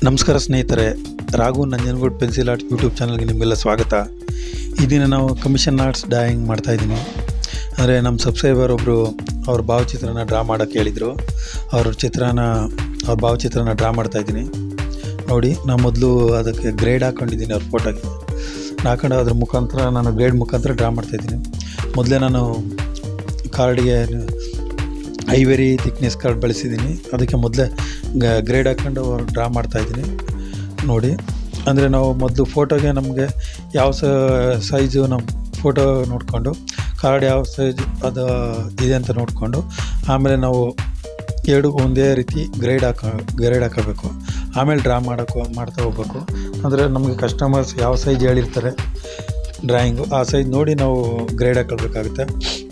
ನಮಸ್ಕಾರ ಸ್ನೇಹಿತರೆ, Raghu Nanjangud pencil art YouTube ಚಾನಲ್ಗೆ ನಿಮಗೆಲ್ಲ ಸ್ವಾಗತ. ಈ ದಿನ ನಾವು ಕಮಿಷನ್ ಆರ್ಟ್ಸ್ ಡ್ರಾಯಿಂಗ್ ಮಾಡ್ತಾಯಿದ್ದೀನಿ. ಅಂದರೆ ನಮ್ಮ ಸಬ್ಸ್ಕ್ರೈಬರ್ ಒಬ್ಬರು ಅವ್ರ ಭಾವಚಿತ್ರನ ಡ್ರಾ ಮಾಡೋಕ್ಕೆ ಹೇಳಿದರು. ಅವ್ರ ಭಾವಚಿತ್ರನ ಡ್ರಾ ಮಾಡ್ತಾಯಿದ್ದೀನಿ. ನೋಡಿ, ನಾನು ಮೊದಲು ಅದಕ್ಕೆ ಗ್ರೇಡ್ ಹಾಕ್ಕೊಂಡಿದ್ದೀನಿ. ಅವ್ರ ಫೋಟೋಗೆ ಹಾಕೊಂಡು ಅದ್ರ ಮುಖಾಂತರ ನಾನು ಗ್ರೇಡ್ ಮುಖಾಂತರ ಡ್ರಾ ಮಾಡ್ತಾಯಿದ್ದೀನಿ. ಮೊದಲೇ ನಾನು ಕಾರ್ಡ್ಗೆ ಐವರಿ ಥಿಕ್ನೆಸ್ ಕಾರ್ಡ್ ಬಳಸಿದ್ದೀನಿ. ಅದಕ್ಕೆ ಮೊದಲೇ ಗ್ರೇಡ್ ಹಾಕ್ಕೊಂಡು ಡ್ರಾ ಮಾಡ್ತಾಯಿದ್ದೀನಿ. ನೋಡಿ, ಅಂದರೆ ನಾವು ಮೊದಲು ಫೋಟೋಗೆ ನಮಗೆ ಯಾವ ಸೈಜು ನಮ್ಮ ಫೋಟೋ ನೋಡಿಕೊಂಡು ಕಾರ್ಡ್ ಯಾವ ಸೈಜ್ ಅದು ಇದೆ ಅಂತ ನೋಡಿಕೊಂಡು ಆಮೇಲೆ ನಾವು ಎರಡು ಒಂದೇ ರೀತಿ ಗ್ರೇಡ್ ಹಾಕೋಬೇಕು. ಆಮೇಲೆ ಡ್ರಾ ಮಾಡ್ತಾ ಹೋಗ್ಬೇಕು. ಅಂದರೆ ನಮಗೆ ಕಸ್ಟಮರ್ಸ್ ಯಾವ ಸೈಜ್ ಹೇಳಿರ್ತಾರೆ ಡ್ರಾಯಿಂಗು, ಆ ಸೈಜ್ ನೋಡಿ ನಾವು ಗ್ರೇಡ್ ಹಾಕೊಳ್ಬೇಕಾಗುತ್ತೆ.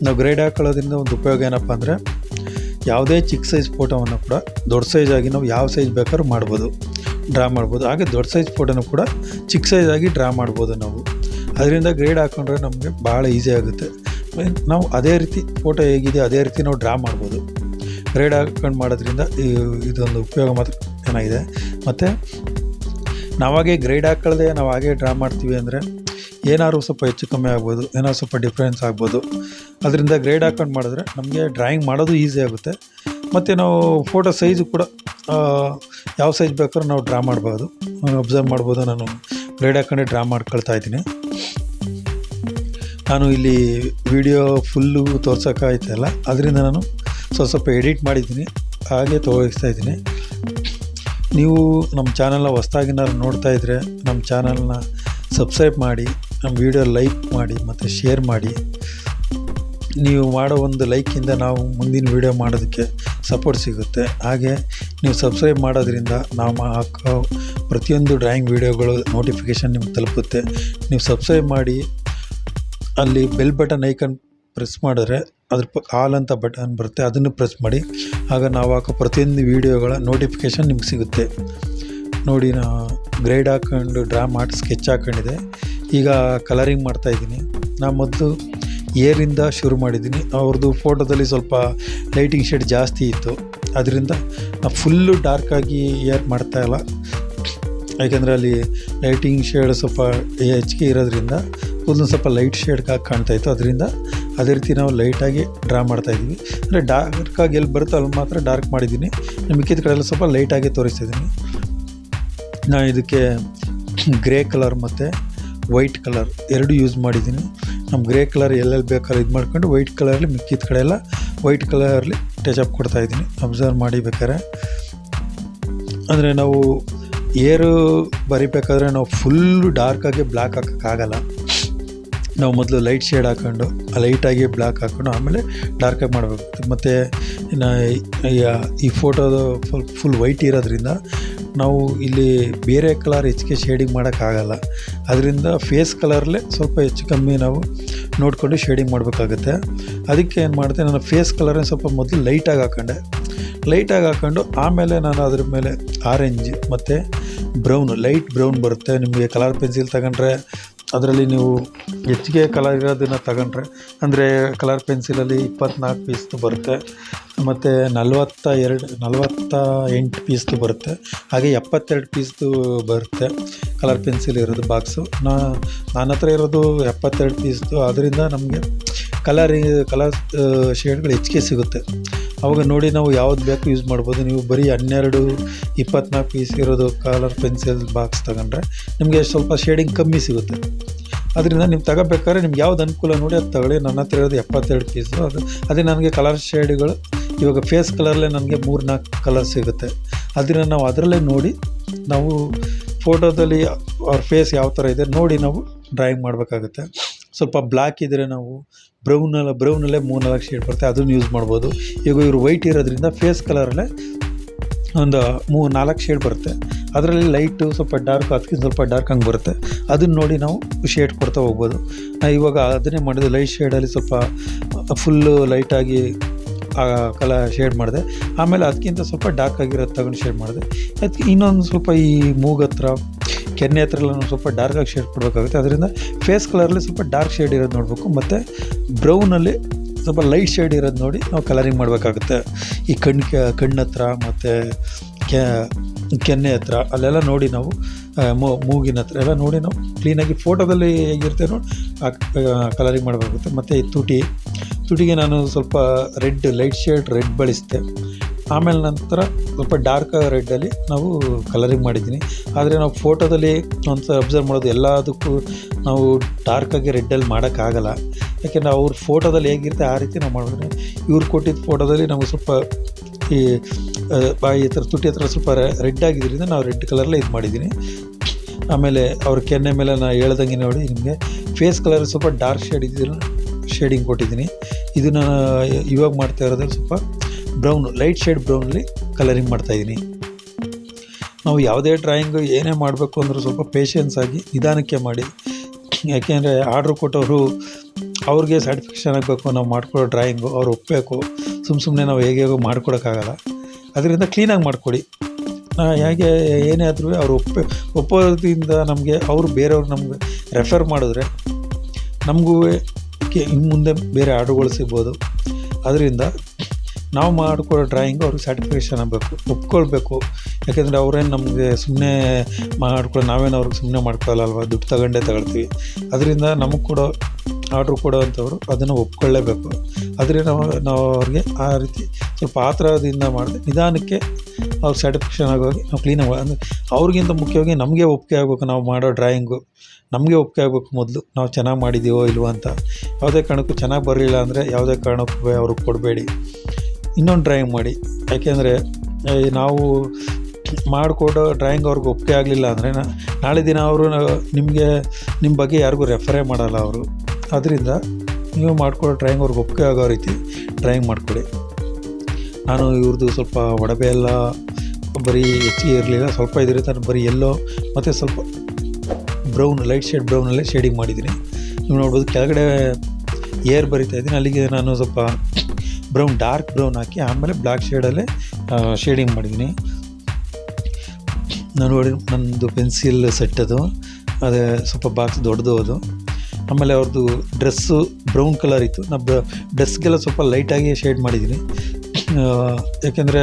ನಾವು ಗ್ರೇಡ್ ಹಾಕೊಳ್ಳೋದ್ರಿಂದ ಒಂದು ಉಪಯೋಗ ಏನಪ್ಪ ಅಂದರೆ, ಯಾವುದೇ ಚಿಕ್ಕ ಸೈಜ್ ಫೋಟೋವನ್ನು ಕೂಡ ದೊಡ್ಡ ಸೈಜಾಗಿ ನಾವು ಯಾವ ಸೈಜ್ ಬೇಕಾದ್ರೂ ಮಾಡ್ಬೋದು, ಡ್ರಾ ಮಾಡ್ಬೋದು. ಹಾಗೆ ದೊಡ್ಡ ಸೈಜ್ ಫೋಟೋನು ಕೂಡ ಚಿಕ್ಕ ಸೈಜಾಗಿ ಡ್ರಾ ಮಾಡ್ಬೋದು ನಾವು. ಅದರಿಂದ ಗ್ರೇಡ್ ಹಾಕ್ಕೊಂಡ್ರೆ ನಮಗೆ ಭಾಳ ಈಸಿ ಆಗುತ್ತೆ. ನಾವು ಅದೇ ರೀತಿ ಫೋಟೋ ಹೇಗಿದೆ ಅದೇ ರೀತಿ ನಾವು ಡ್ರಾ ಮಾಡ್ಬೋದು. ಗ್ರೇಡ್ ಹಾಕ್ಕೊಂಡು ಮಾಡೋದ್ರಿಂದ ಇದೊಂದು ಉಪಯೋಗ ಮಾತ್ರ ಚೆನ್ನಾಗಿದೆ. ಮತ್ತು ನಾವಾಗೆ ಗ್ರೇಡ್ ಹಾಕೊಳ್ಳದೆ ನಾವು ಹಾಗೆ ಡ್ರಾ ಮಾಡ್ತೀವಿ ಅಂದರೆ ಏನಾದ್ರು ಸ್ವಲ್ಪ ಹೆಚ್ಚು ಕಮ್ಮಿ ಆಗ್ಬೋದು, ಏನಾದ್ರು ಸ್ವಲ್ಪ ಡಿಫ್ರೆನ್ಸ್ ಆಗ್ಬೋದು. ಅದರಿಂದ ಗ್ರೇಡ್ ಹಾಕೊಂಡು ಮಾಡಿದ್ರೆ ನಮಗೆ ಡ್ರಾಯಿಂಗ್ ಮಾಡೋದು ಈಸಿ ಆಗುತ್ತೆ. ಮತ್ತು ನಾವು ಫೋಟೋ ಸೈಜು ಕೂಡ ಯಾವ ಸೈಜ್ ಬೇಕಾದ್ರೂ ನಾವು ಡ್ರಾ ಮಾಡ್ಬೋದು, ಅಬ್ಸರ್ವ್ ಮಾಡ್ಬೋದು. ನಾನು ಗ್ರೇಡ್ ಹಾಕೊಂಡೆ ಡ್ರಾ ಮಾಡ್ಕೊಳ್ತಾ ಇದ್ದೀನಿ. ನಾನು ಇಲ್ಲಿ ವಿಡಿಯೋ ಫುಲ್ಲು ತೋರ್ಸೋಕ್ಕಾಯ್ತಲ್ಲ, ಅದರಿಂದ ನಾನು ಸ್ವಲ್ಪ ಎಡಿಟ್ ಮಾಡಿದ್ದೀನಿ, ಹಾಗೆ ತೋರಿಸ್ತಾ ಇದ್ದೀನಿ. ನೀವು ನಮ್ಮ ಚಾನಲ್ನ ಹೊಸ್ದಾಗಿನಾರು ನೋಡ್ತಾ ಇದ್ದರೆ ನಮ್ಮ ಚಾನಲ್ನ ಸಬ್ಸ್ಕ್ರೈಬ್ ಮಾಡಿ, ನಮ್ಮ ವಿಡಿಯೋ ಲೈಕ್ ಮಾಡಿ ಮತ್ತು ಶೇರ್ ಮಾಡಿ. ನೀವು ಮಾಡೋ ಒಂದು ಲೈಕಿಂದ ನಾವು ಮುಂದಿನ ವಿಡಿಯೋ ಮಾಡೋದಕ್ಕೆ ಸಪೋರ್ಟ್ ಸಿಗುತ್ತೆ. ಹಾಗೆ ನೀವು ಸಬ್ಸ್ಕ್ರೈಬ್ ಮಾಡೋದ್ರಿಂದ ನಾವು ಹಾಕೋ ಪ್ರತಿಯೊಂದು ಡ್ರಾಯಿಂಗ್ ವಿಡಿಯೋಗಳು ನೋಟಿಫಿಕೇಷನ್ ನಿಮ್ಗೆ ತಲುಪುತ್ತೆ. ನೀವು ಸಬ್ಸ್ಕ್ರೈಬ್ ಮಾಡಿ ಅಲ್ಲಿ ಬೆಲ್ ಬಟನ್ ಐಕನ್ ಪ್ರೆಸ್ ಮಾಡಿದ್ರೆ ಅದ್ರ ಆಲ್ ಅಂತ ಬಟನ್ ಬರುತ್ತೆ, ಅದನ್ನು ಪ್ರೆಸ್ ಮಾಡಿ. ಆಗ ನಾವು ಹಾಕೋ ಪ್ರತಿಯೊಂದು ವಿಡಿಯೋಗಳ ನೋಟಿಫಿಕೇಷನ್ ನಿಮ್ಗೆ ಸಿಗುತ್ತೆ. ನೋಡಿ, ನಾನು ಗ್ರೇಡ್ ಹಾಕ್ಕೊಂಡು ಡ್ರಾ ಮಾಡಿ ಸ್ಕೆಚ್ ಹಾಕ್ಕೊಂಡಿದ್ದೆ. ಈಗ ಕಲರಿಂಗ್ ಮಾಡ್ತಾಯಿದ್ದೀನಿ. ನಾನು ಮೊದಲು ಏರಿಂದ ಶುರು ಮಾಡಿದ್ದೀನಿ. ಅವ್ರದ್ದು ಫೋಟೋದಲ್ಲಿ ಸ್ವಲ್ಪ ಲೈಟಿಂಗ್ ಶೇಡ್ ಜಾಸ್ತಿ ಇತ್ತು, ಅದರಿಂದ ನಾನು ಫುಲ್ಲು ಡಾರ್ಕಾಗಿ ಏರ್ ಮಾಡ್ತಾಯಿಲ್ಲ. ಯಾಕೆಂದರೆ ಅಲ್ಲಿ ಲೈಟಿಂಗ್ ಶೇಡ್ ಸ್ವಲ್ಪ ಹೆಚ್ಚಿಗೆ ಇರೋದ್ರಿಂದ ಫುಲ್ಲು ಸ್ವಲ್ಪ ಲೈಟ್ ಶೇಡ್ ಕಾಣ್ತಾಯಿತ್ತು. ಅದರಿಂದ ಅದೇ ರೀತಿ ನಾವು ಲೈಟಾಗಿ ಡ್ರಾ ಮಾಡ್ತಾಯಿದ್ದೀವಿ. ಅಂದರೆ ಡಾರ್ಕಾಗಿ ಎಲ್ಲಿ ಬರುತ್ತೋ ಅಲ್ಲಿ ಮಾತ್ರ ಡಾರ್ಕ್ ಮಾಡಿದ್ದೀನಿ. ಮಿಕ್ಕಿದ ಕಡೆ ಎಲ್ಲ ಸ್ವಲ್ಪ ಲೈಟಾಗಿ ತೋರಿಸ್ತಿದ್ದೀನಿ. ನಾನು ಇದಕ್ಕೆ ಗ್ರೇ ಕಲರ್ ಮತ್ತು ವೈಟ್ ಕಲರ್ ಎರಡು ಯೂಸ್ ಮಾಡಿದ್ದೀನಿ. ನಮ್ಮ ಗ್ರೇ ಕಲರ್ ಎಲ್ಲೆಲ್ಲಿ ಬೇಕಾದ್ರೆ ಇದು ಮಾಡ್ಕೊಂಡು ವೈಟ್ ಕಲರಲ್ಲಿ ಮಿಕ್ಕಿದ ಕಡೆ ಎಲ್ಲ ವೈಟ್ ಕಲರಲ್ಲಿ ಟಚಪ್ ಕೊಡ್ತಾಯಿದ್ದೀನಿ. ಅಬ್ಸರ್ವ್ ಮಾಡಿ ಬೇಕಾದ್ರೆ. ಅಂದರೆ ನಾವು ಏರು ಬರಿಬೇಕಾದ್ರೆ ನಾವು ಫುಲ್ಲು ಡಾರ್ಕಾಗಿ ಬ್ಲ್ಯಾಕ್ ಹಾಕೋಕ್ಕಾಗಲ್ಲ. ನಾವು ಮೊದಲು ಲೈಟ್ ಶೇಡ್ ಹಾಕ್ಕೊಂಡು ಲೈಟಾಗಿ ಬ್ಲ್ಯಾಕ್ ಹಾಕ್ಕೊಂಡು ಆಮೇಲೆ ಡಾರ್ಕಾಗಿ ಮಾಡಬೇಕು. ಮತ್ತು ಈ ಫೋಟೋದು ಫುಲ್ ವೈಟ್ ಇರೋದ್ರಿಂದ ನಾವು ಇಲ್ಲಿ ಬೇರೆ ಕಲರ್ ಹೆಚ್ಚಿಗೆ ಶೇಡಿಂಗ್ ಮಾಡೋಕ್ಕಾಗಲ್ಲ. ಅದರಿಂದ ಫೇಸ್ ಕಲರ್ಲೇ ಸ್ವಲ್ಪ ಹೆಚ್ಚು ಕಮ್ಮಿ ನಾವು ನೋಡಿಕೊಂಡು ಶೇಡಿಂಗ್ ಮಾಡಬೇಕಾಗುತ್ತೆ. ಅದಕ್ಕೆ ಏನು ಮಾಡಿದೆ, ನಾನು ಫೇಸ್ ಕಲರೇ ಸ್ವಲ್ಪ ಮೊದಲು ಲೈಟಾಗಿ ಹಾಕ್ಕೊಂಡು ಆಮೇಲೆ ನಾನು ಅದ್ರ ಮೇಲೆ ಆರೆಂಜ್ ಮತ್ತು ಬ್ರೌನ್, ಲೈಟ್ ಬ್ರೌನ್ ಬರುತ್ತೆ. ನಿಮಗೆ ಕಲರ್ ಪೆನ್ಸಿಲ್ ತಗೊಂಡ್ರೆ ಅದರಲ್ಲಿ ನೀವು ಹೆಚ್ಚಿಗೆ ಕಲರ್ ಇರೋದನ್ನು ತಗೊಂಡ್ರೆ, ಅಂದರೆ ಕಲರ್ ಪೆನ್ಸಿಲಲ್ಲಿ 24 ಪೀಸ್ದು ಬರುತ್ತೆ, ಮತ್ತು 48 ಪೀಸ್ದು ಬರುತ್ತೆ. ಹಾಗೆ 72 ಪೀಸ್ದು ಬರುತ್ತೆ ಕಲರ್ ಪೆನ್ಸಿಲ್ ಇರೋದು ಬಾಕ್ಸು. ನನ್ನ ಹತ್ರ ಇರೋದು 72 ಪೀಸ್ದು. ಅದರಿಂದ ನಮಗೆ ಕಲರ್ ಶೇಡ್ಗಳು ಹೆಚ್ಚಿಗೆ ಸಿಗುತ್ತೆ. ಅವಾಗ ನೋಡಿ ನಾವು ಯಾವ್ದು ಬೇಕು ಯೂಸ್ ಮಾಡ್ಬೋದು. ನೀವು ಬರೀ 24 ಪೀಸ್ ಇರೋದು ಕಲರ್ ಪೆನ್ಸಿಲ್ ಬಾಕ್ಸ್ ತಗೊಂಡ್ರೆ ನಿಮಗೆ ಸ್ವಲ್ಪ ಶೇಡಿಂಗ್ ಕಮ್ಮಿ ಸಿಗುತ್ತೆ. ಅದರಿಂದ ನೀವು ತಗೋಬೇಕಾದ್ರೆ ನಿಮ್ಗೆ ಯಾವ್ದು ಅನುಕೂಲ ನೋಡಿ ಅದು ತಗೊಳ್ಳಿ. ನನ್ನ ಹತ್ರ ಇರೋದು 72 ಪೀಸು. ಅದೇ ನನಗೆ ಕಲರ್ ಶೇಡ್ಗಳು ಇವಾಗ ಫೇಸ್ ಕಲರ್ಲೇ ನನಗೆ 3-4 ಕಲರ್ ಸಿಗುತ್ತೆ. ಅದರಿಂದ ನಾವು ಅದರಲ್ಲೇ ನೋಡಿ ನಾವು ಫೋಟೋದಲ್ಲಿ ಅವ್ರ ಫೇಸ್ ಯಾವ ಥರ ಇದೆ ನೋಡಿ ನಾವು ಡ್ರಾಯಿಂಗ್ ಮಾಡಬೇಕಾಗುತ್ತೆ. ಸ್ವಲ್ಪ ಬ್ಲ್ಯಾಕ್ ಇದ್ದರೆ ನಾವು ಬ್ರೌನಲ್ಲೇ 3-4 ಶೇಡ್ ಬರುತ್ತೆ, ಅದನ್ನು ಯೂಸ್ ಮಾಡ್ಬೋದು. ಈಗ ಇವರು ವೈಟ್ ಇರೋದ್ರಿಂದ ಫೇಸ್ ಕಲರಲ್ಲೇ ಒಂದು 3-4 ಶೇಡ್ ಬರುತ್ತೆ. ಅದರಲ್ಲಿ ಲೈಟು ಸ್ವಲ್ಪ ಡಾರ್ಕ್, ಅದಕ್ಕಿಂತ ಸ್ವಲ್ಪ ಡಾರ್ಕ್ ಹಂಗೆ ಬರುತ್ತೆ. ಅದನ್ನು ನೋಡಿ ನಾವು ಶೇಡ್ ಕೊಡ್ತಾ ಹೋಗ್ಬೋದು. ನಾನು ಇವಾಗ ಅದನ್ನೇ ಮಾಡಿದೆ. ಲೈಟ್ ಶೇಡಲ್ಲಿ ಸ್ವಲ್ಪ ಫುಲ್ಲು ಲೈಟಾಗಿ ಶೇಡ್ ಮಾಡಿದೆ. ಆಮೇಲೆ ಅದಕ್ಕಿಂತ ಸ್ವಲ್ಪ ಡಾರ್ಕ್ ಆಗಿರೋದು ತಗೊಂಡು ಶೇಡ್ ಮಾಡಿದೆ. ಅದಕ್ಕೆ ಇನ್ನೊಂದು ಸ್ವಲ್ಪ ಈ ಮೂಗತ್ರ ಕೆನ್ನೆ ಹತ್ರ ಎಲ್ಲ ಸ್ವಲ್ಪ ಡಾರ್ಕಾಗಿ ಶೇಡ್ ಕೊಡಬೇಕಾಗುತ್ತೆ. ಅದರಿಂದ ಫೇಸ್ ಕಲರಲ್ಲಿ ಸ್ವಲ್ಪ ಡಾರ್ಕ್ ಶೇಡ್ ಇರೋದು ನೋಡಬೇಕು. ಮತ್ತು ಬ್ರೌನಲ್ಲಿ ಸ್ವಲ್ಪ ಲೈಟ್ ಶೇಡ್ ಇರೋದು ನೋಡಿ ನಾವು ಕಲರಿಂಗ್ ಮಾಡಬೇಕಾಗುತ್ತೆ. ಈ ಕಣ್ಣು ಹತ್ರ ಮತ್ತು ಕೆನ್ನೆ ಹತ್ರ ಅಲ್ಲೆಲ್ಲ ನೋಡಿ ನಾವು ಮೂಗಿನ ಹತ್ರ ಎಲ್ಲ ನೋಡಿ ನಾವು ಕ್ಲೀನಾಗಿ ಫೋಟೋದಲ್ಲಿ ಹೇಗಿರುತ್ತೆ ನೋಡಿ ಕಲರಿಂಗ್ ಮಾಡಬೇಕಾಗುತ್ತೆ. ಮತ್ತು ಈ ತುಟಿಗೆ ನಾನು ಸ್ವಲ್ಪ ರೆಡ್ ಲೈಟ್ ಶೇಡ್ ರೆಡ್ ಬಳಸಿದೆ. ಆಮೇಲೆ ನಂತರ ಸ್ವಲ್ಪ ಡಾರ್ಕ್ ರೆಡ್ಡಲ್ಲಿ ನಾವು ಕಲರಿಂಗ್ ಮಾಡಿದ್ದೀನಿ. ಆದರೆ ನಾವು ಫೋಟೋದಲ್ಲಿ ಒಂದು ಅಬ್ಸರ್ವ್ ಮಾಡೋದು ಎಲ್ಲದಕ್ಕೂ ನಾವು ಡಾರ್ಕಾಗಿ ರೆಡ್ಡಲ್ಲಿ ಮಾಡೋಕ್ಕಾಗಲ್ಲ. ಯಾಕೆಂದರೆ ಅವ್ರ ಫೋಟೋದಲ್ಲಿ ಹೇಗಿರುತ್ತೆ ಆ ರೀತಿ ನಾವು ಮಾಡಿದ್ರೆ, ಇವ್ರು ಕೊಟ್ಟಿದ್ದ ಫೋಟೋದಲ್ಲಿ ನಾವು ಸ್ವಲ್ಪ ಈ ಬಾಯಿ ಹತ್ರ ತುಟಿ ಹತ್ರ ಸ್ವಲ್ಪ ರೆಡ್ ಆಗಿದ್ದರಿಂದ ನಾವು ರೆಡ್ ಕಲರಲ್ಲೇ ಇದು ಮಾಡಿದ್ದೀನಿ. ಆಮೇಲೆ ಅವ್ರ ಕೆನ್ನೆ ಮೇಲೆ ನಾನು ಹೇಳ್ದಂಗೆ ನೋಡಿ ನಿಮಗೆ ಫೇಸ್ ಕಲರ್ ಸ್ವಲ್ಪ ಡಾರ್ಕ್ ಶೇಡಿಂಗ್ ಕೊಟ್ಟಿದ್ದೀನಿ. ಇದನ್ನು ಇವಾಗ ಮಾಡ್ತಾ ಇರೋದ್ರಲ್ಲಿ ಸ್ವಲ್ಪ ಬ್ರೌನ್ ಲೈಟ್ ಶೇಡ್ ಬ್ರೌನಲ್ಲಿ ಕಲರಿಂಗ್ ಮಾಡ್ತಾಯಿದ್ದೀನಿ. ನಾವು ಯಾವುದೇ ಡ್ರಾಯಿಂಗು ಏನೇ ಮಾಡಬೇಕು ಅಂದರೂ ಸ್ವಲ್ಪ ಪೇಷನ್ಸ್ ಆಗಿ ನಿಧಾನಕ್ಕೆ ಮಾಡಿ. ಯಾಕೆಂದರೆ ಆರ್ಡ್ರ್ ಕೊಟ್ಟವರು ಅವ್ರಿಗೆ ಸ್ಯಾಟಿಸ್ಫ್ಯಾಕ್ಷನ್ ಆಗಬೇಕು, ನಾವು ಮಾಡ್ಕೊಳ್ಳೋ ಡ್ರಾಯಿಂಗು ಅವ್ರು ಒಪ್ಪಬೇಕು. ಸುಮ್ಮನೆ ನಾವು ಹೇಗೋ ಮಾಡ್ಕೊಡೋಕ್ಕಾಗಲ್ಲ. ಅದರಿಂದ ಕ್ಲೀನಾಗಿ ಮಾಡಿಕೊಡಿ. ಹೇಗೆ ಏನೇ ಆದರೂ ಅವ್ರು ಒಪ್ಪೋದ್ರಿಂದ ನಮಗೆ ಅವರು ಬೇರೆಯವ್ರು ನಮ್ಗೆ ರೆಫರ್ ಮಾಡಿದ್ರೆ ನಮಗೂ ಇನ್ನು ಮುಂದೆ ಬೇರೆ ಆರ್ಡ್ರುಗಳು ಸಿಗ್ಬೋದು. ಅದರಿಂದ ನಾವು ಮಾಡಿಕೊಡೋ ಡ್ರಾಯಿಂಗು ಅವ್ರಿಗೆ ಸ್ಯಾಟಿಸ್ಫ್ಯಾಕ್ಷನ್ ಆಗಬೇಕು, ಒಪ್ಕೊಳ್ಬೇಕು. ಯಾಕೆಂದರೆ ಅವರೇನು ನಮಗೆ ಸುಮ್ಮನೆ ನಾವೇನು ಅವ್ರಿಗೆ ಸುಮ್ಮನೆ ಮಾಡ್ಕೊಳ್ಳಲ್ವ, ದುಡ್ಡು ತಗೊಳ್ತೀವಿ. ಅದರಿಂದ ನಮಗೆ ಕೊಡೋ ಆರ್ಡ್ರು ಕೊಡೋವಂಥವ್ರು ಅದನ್ನು ಒಪ್ಕೊಳ್ಳೇಬೇಕು. ಅದರಿಂದ ನಾವು ಅವ್ರಿಗೆ ಆ ರೀತಿ ಸ್ವಲ್ಪ ಆತರದಿಂದ ಮಾಡಿದೆ ನಿಧಾನಕ್ಕೆ ಅವ್ರು ಸ್ಯಾಟಿಸ್ಫ್ಯಾಕ್ಷನ್ ಆಗೋಗಿ ನಾವು ಕ್ಲೀನಾಗಿ ಅಂದರೆ ಅವ್ರಿಗಿಂತ ಮುಖ್ಯವಾಗಿ ನಮಗೆ ಒಪ್ಪಿಗೆ ಆಗಬೇಕು. ನಾವು ಮಾಡೋ ಡ್ರಾಯಿಂಗು ನಮಗೆ ಒಪ್ಪಿಗೆ ಆಗಬೇಕು ಮೊದಲು, ನಾವು ಚೆನ್ನಾಗಿ ಮಾಡಿದ್ದೀವೋ ಇಲ್ವೋ ಅಂತ. ಯಾವುದೇ ಕಾರಣಕ್ಕೂ ಚೆನ್ನಾಗಿ ಬರಲಿಲ್ಲ ಅಂದರೆ ಯಾವುದೇ ಕಾರಣಕ್ಕೂ ಅವ್ರಿಗೆ ಕೊಡಬೇಡಿ, ಇನ್ನೊಂದು ಡ್ರಾಯಿಂಗ್ ಮಾಡಿ. ಯಾಕೆಂದರೆ ನಾವು ಮಾಡಿಕೊಡೋ ಡ್ರಾಯಿಂಗ್ ಅವ್ರಿಗೆ ಒಪ್ಪಿಗೆ ಆಗಲಿಲ್ಲ ಅಂದರೆ ನಾಳೆ ದಿನ ಅವರು ನಿಮ್ಮ ಬಗ್ಗೆ ಯಾರಿಗೂ ರೆಫರೇ ಮಾಡಲ್ಲ ಅವರು. ಅದರಿಂದ ನೀವು ಮಾಡಿಕೊಡೋ ಡ್ರಾಯಿಂಗ್ ಅವ್ರಿಗೆ ಒಪ್ಪಿಗೆ ಆಗೋ ರೀತಿ ಡ್ರಾಯಿಂಗ್ ಮಾಡಿಕೊಡಿ. ನಾನು ಇವ್ರದ್ದು ಸ್ವಲ್ಪ ಒಡವೆ ಎಲ್ಲ ಬರೀ ಹೆಚ್ಚಿಗೆ ಇರಲಿಲ್ಲ, ಸ್ವಲ್ಪ ಇದಿರುತ್ತೆ. ನಾನು ಬರೀ ಎಲ್ಲೋ ಮತ್ತು ಸ್ವಲ್ಪ ಬ್ರೌನ್ ಲೈಟ್ ಶೇಡ್ ಬ್ರೌನಲ್ಲೇ ಶೇಡಿಂಗ್ ಮಾಡಿದ್ದೀನಿ. ನೀವು ನೋಡ್ಬೋದು ಕೆಳಗಡೆ ಏರ್ ಬರಿತಾ ಇದ್ದೀನಿ, ಅಲ್ಲಿಗೆ ನಾನು ಸ್ವಲ್ಪ ಬ್ರೌನ್ ಡಾರ್ಕ್ ಬ್ರೌನ್ ಹಾಕಿ ಆಮೇಲೆ ಬ್ಲ್ಯಾಕ್ ಶೇಡಲ್ಲೇ ಶೇಡಿಂಗ್ ಮಾಡಿದ್ದೀನಿ. ನಾನು ನೋಡಿ ನನ್ನದು ಪೆನ್ಸಿಲ್ ಸೆಟ್ ಅದು ಸ್ವಲ್ಪ ಬಾಕ್ಸ್ ದೊಡ್ಡದು ಅದು. ಆಮೇಲೆ ಅವ್ರದ್ದು ಡ್ರೆಸ್ಸು ಬ್ರೌನ್ ಕಲರ್ ಇತ್ತು. ನಾನು ಡ್ರೆಸ್ಗೆಲ್ಲ ಸ್ವಲ್ಪ ಲೈಟಾಗಿ ಶೇಡ್ ಮಾಡಿದ್ದೀನಿ. ಯಾಕೆಂದರೆ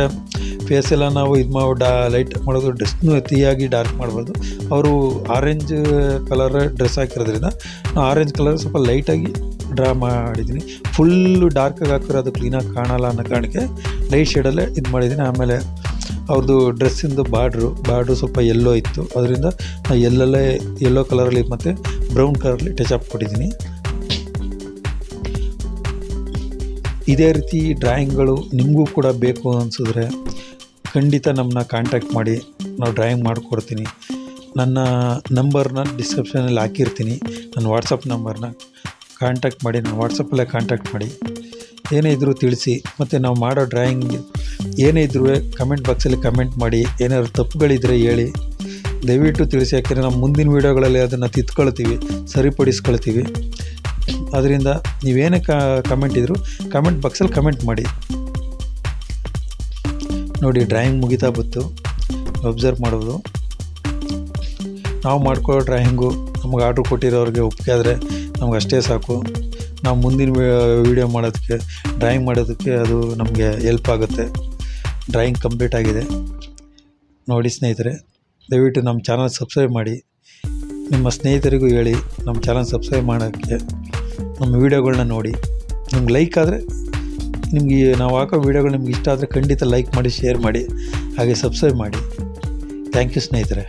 ಫೇಸೆಲ್ಲ ನಾವು ಲೈಟ್ ಮಾಡೋದು, ಡ್ರೆಸ್ನೂ ಅತಿಯಾಗಿ ಡಾರ್ಕ್ ಮಾಡಬಾರ್ದು. ಅವರು ಆರೆಂಜ್ ಕಲರ್ ಡ್ರೆಸ್ ಹಾಕಿರೋದ್ರಿಂದ ನಾನು ಆರೆಂಜ್ ಕಲರ್ ಸ್ವಲ್ಪ ಲೈಟಾಗಿ ಡ್ರಾ ಮಾಡಿದ್ದೀನಿ. ಫುಲ್ಲು ಡಾರ್ಕಾಗಿ ಹಾಕಿರೋ ಅದು ಕ್ಲೀನಾಗಿ ಕಾಣಲ್ಲ ಅನ್ನೋ ಕಾರಣಕ್ಕೆ ಲೈಟ್ ಶೇಡಲ್ಲೇ ಇದು ಮಾಡಿದ್ದೀನಿ. ಆಮೇಲೆ ಅವ್ರದ್ದು ಡ್ರೆಸ್ಸಿಂದು ಬಾರ್ಡ್ರು ಸ್ವಲ್ಪ ಎಲ್ಲೋ ಇತ್ತು, ಅದರಿಂದ ನಾನು ಎಲ್ಲೋ ಕಲರಲ್ಲಿ ಮತ್ತು ಬ್ರೌನ್ ಕಲರಲ್ಲಿ ಟಚ್ ಕೊಟ್ಟಿದ್ದೀನಿ. ಇದೇ ರೀತಿ ಡ್ರಾಯಿಂಗ್ಗಳು ನಿಮಗೂ ಕೂಡ ಬೇಕು ಅನಿಸಿದ್ರೆ ಖಂಡಿತ ನಮ್ಮನ್ನ ಕಾಂಟ್ಯಾಕ್ಟ್ ಮಾಡಿ, ನಾವು ಡ್ರಾಯಿಂಗ್ ಮಾಡಿಕೊಡ್ತೀನಿ. ನನ್ನ ನಂಬರ್ನ ಡಿಸ್ಕ್ರಿಪ್ಷನಲ್ಲಿ ಹಾಕಿರ್ತೀನಿ, ನನ್ನ ವಾಟ್ಸಪ್ ನಂಬರ್ನ ಕಾಂಟ್ಯಾಕ್ಟ್ ಮಾಡಿ. ನನ್ನ ವಾಟ್ಸಪ್ಪಲ್ಲೇ ಕಾಂಟ್ಯಾಕ್ಟ್ ಮಾಡಿ, ಏನೇ ಇದ್ದರೂ ತಿಳಿಸಿ. ಮತ್ತು ನಾವು ಮಾಡೋ ಡ್ರಾಯಿಂಗ್ ಏನೇ ಇದ್ರೂ ಕಮೆಂಟ್ ಬಾಕ್ಸಲ್ಲಿ ಕಮೆಂಟ್ ಮಾಡಿ. ಏನಾದ್ರು ತಪ್ಪುಗಳಿದ್ದರೆ ಹೇಳಿ, ದಯವಿಟ್ಟು ತಿಳಿಸಿ. ಯಾಕೆಂದರೆ ನಮ್ಮ ಮುಂದಿನ ವೀಡಿಯೋಗಳಲ್ಲಿ ಅದನ್ನು ತಿದ್ಕೊಳ್ತೀವಿ, ಸರಿಪಡಿಸ್ಕೊಳ್ತೀವಿ. ಅದರಿಂದ ನೀವೇನೇ ಕಮೆಂಟ್ ಇದ್ದರೂ ಕಮೆಂಟ್ ಬಾಕ್ಸಲ್ಲಿ ಕಮೆಂಟ್ ಮಾಡಿ. ನೋಡಿ ಡ್ರಾಯಿಂಗ್ ಮುಗಿತಾ ಬಂತು, ಅಬ್ಸರ್ವ್ ಮಾಡೋದು. ನಾವು ಮಾಡ್ಕೊಳ್ಳೋ ಡ್ರಾಯಿಂಗು ನಮಗೆ ಆರ್ಡ್ರ್ ಕೊಟ್ಟಿರೋರಿಗೆ ಒಪ್ಪಿಗೆ ಆದರೆ ನಮ್ಗೆ ಅಷ್ಟೇ ಸಾಕು. ನಾವು ಮುಂದಿನ ವೀಡಿಯೋ ಮಾಡೋದಕ್ಕೆ ಡ್ರಾಯಿಂಗ್ ಮಾಡೋದಕ್ಕೆ ಅದು ನಮಗೆ ಹೆಲ್ಪ್ ಆಗುತ್ತೆ. ಡ್ರಾಯಿಂಗ್ ಕಂಪ್ಲೀಟ್ ಆಗಿದೆ ನೋಡಿ ಸ್ನೇಹಿತರೆ. ದಯವಿಟ್ಟು ನಮ್ಮ ಚಾನಲ್ ಸಬ್ಸ್ಕ್ರೈಬ್ ಮಾಡಿ, ನಿಮ್ಮ ಸ್ನೇಹಿತರಿಗೂ ಹೇಳಿ ನಮ್ಮ ಚಾನಲ್ ಸಬ್ಸ್ಕ್ರೈಬ್ ಮಾಡೋಕ್ಕೆ. ನಮ್ಮ ವೀಡಿಯೋಗಳನ್ನ ನೋಡಿ, ನಿಮ್ಗೆ ಲೈಕ್ ಆದರೆ, ನಿಮಗೆ ನಾವು ಹಾಕೋ ವೀಡಿಯೋಗಳು ನಿಮ್ಗೆ ಇಷ್ಟ ಆದರೆ ಖಂಡಿತ ಲೈಕ್ ಮಾಡಿ, ಶೇರ್ ಮಾಡಿ, ಹಾಗೆ ಸಬ್ಸ್ಕ್ರೈಬ್ ಮಾಡಿ. ಥ್ಯಾಂಕ್ ಯು ಸ್ನೇಹಿತರೆ.